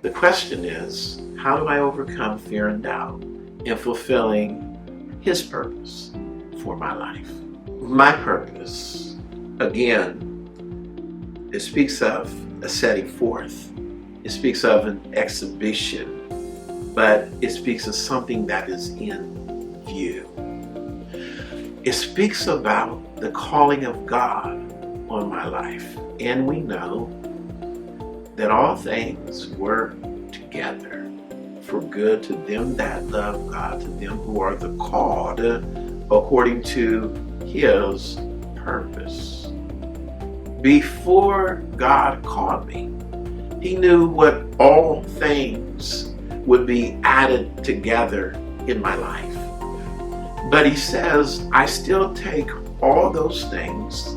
The question is, how do I overcome fear and doubt in fulfilling His purpose for my life? My purpose, again, it speaks of a setting forth. It speaks of an exhibition, but it speaks of something that is in view. It speaks about the calling of God on my life. And we know that all things work together for good to them that love God, to them who are the called according to His purpose. Before God called me, He knew what all things would be added together in my life. But He says, I still take all those things,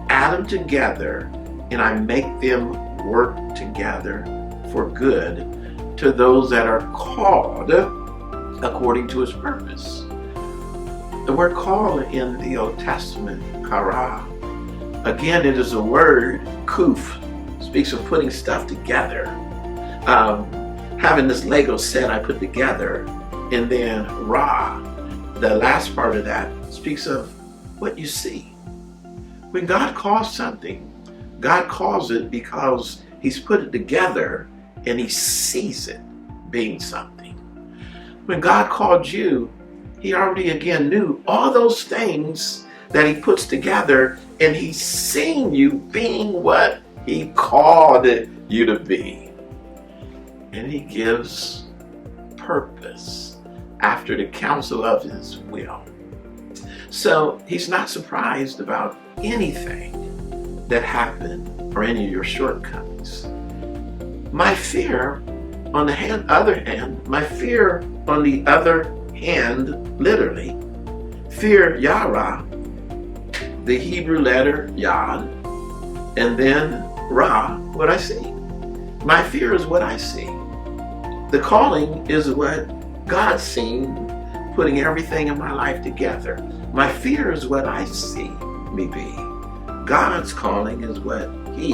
add them together, and I make them work together for good to those that are called according to His purpose. The word call in the Old Testament, kara, again, it is a word, kuf, speaks of putting stuff together. Having this Lego set I put together, and then ra, the last part of that, speaks of what you see. When God calls something, God calls it because He's put it together and He sees it being something. When God called you, He already again knew all those things that He puts together, and He's seen you being what He called you to be. And He gives purpose after the counsel of His will. So He's not surprised about anything that happened or any of your shortcomings. My fear, on the other hand, literally, fear, yara, the Hebrew letter yad, and then ra, what I see. My fear is what I see. The calling is what God's seen, putting everything in my life together. My fear is what I see me be. God's calling is what He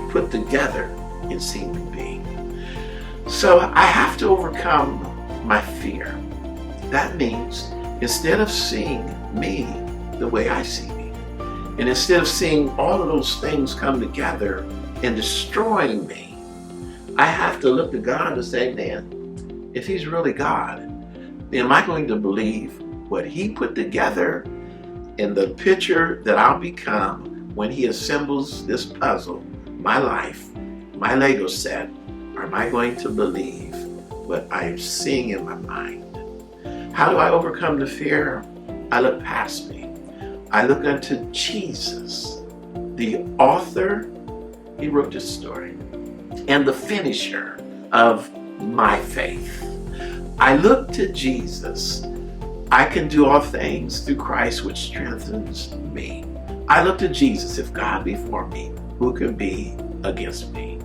put together and seen me be. So I have to overcome my fear. That means instead of seeing me the way I see me, and instead of seeing all of those things come together and destroying me, I have to look to God and say, man, if He's really God, then am I going to believe what He put together in the picture that I'll become when He assembles this puzzle, my life, my Lego set, or am I going to believe what I'm seeing in my mind? How do I overcome the fear? I look past me. I look unto Jesus, the author, He wrote this story, and the finisher of my faith. I look to Jesus. I can do all things through Christ which strengthens me. I look to Jesus. If God be for me, who can be against me?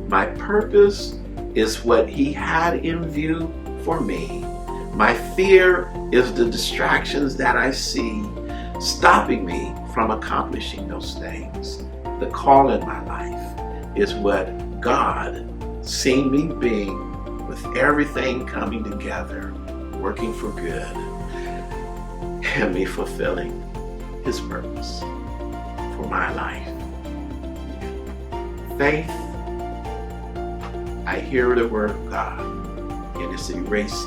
My purpose is what He had in view for me. My fear is the distractions that I see stopping me from accomplishing those things. The call in my life is what God seen me being, with everything coming together, working for good, and me fulfilling His purpose for my life. Faith, I hear the word of God, and it's erased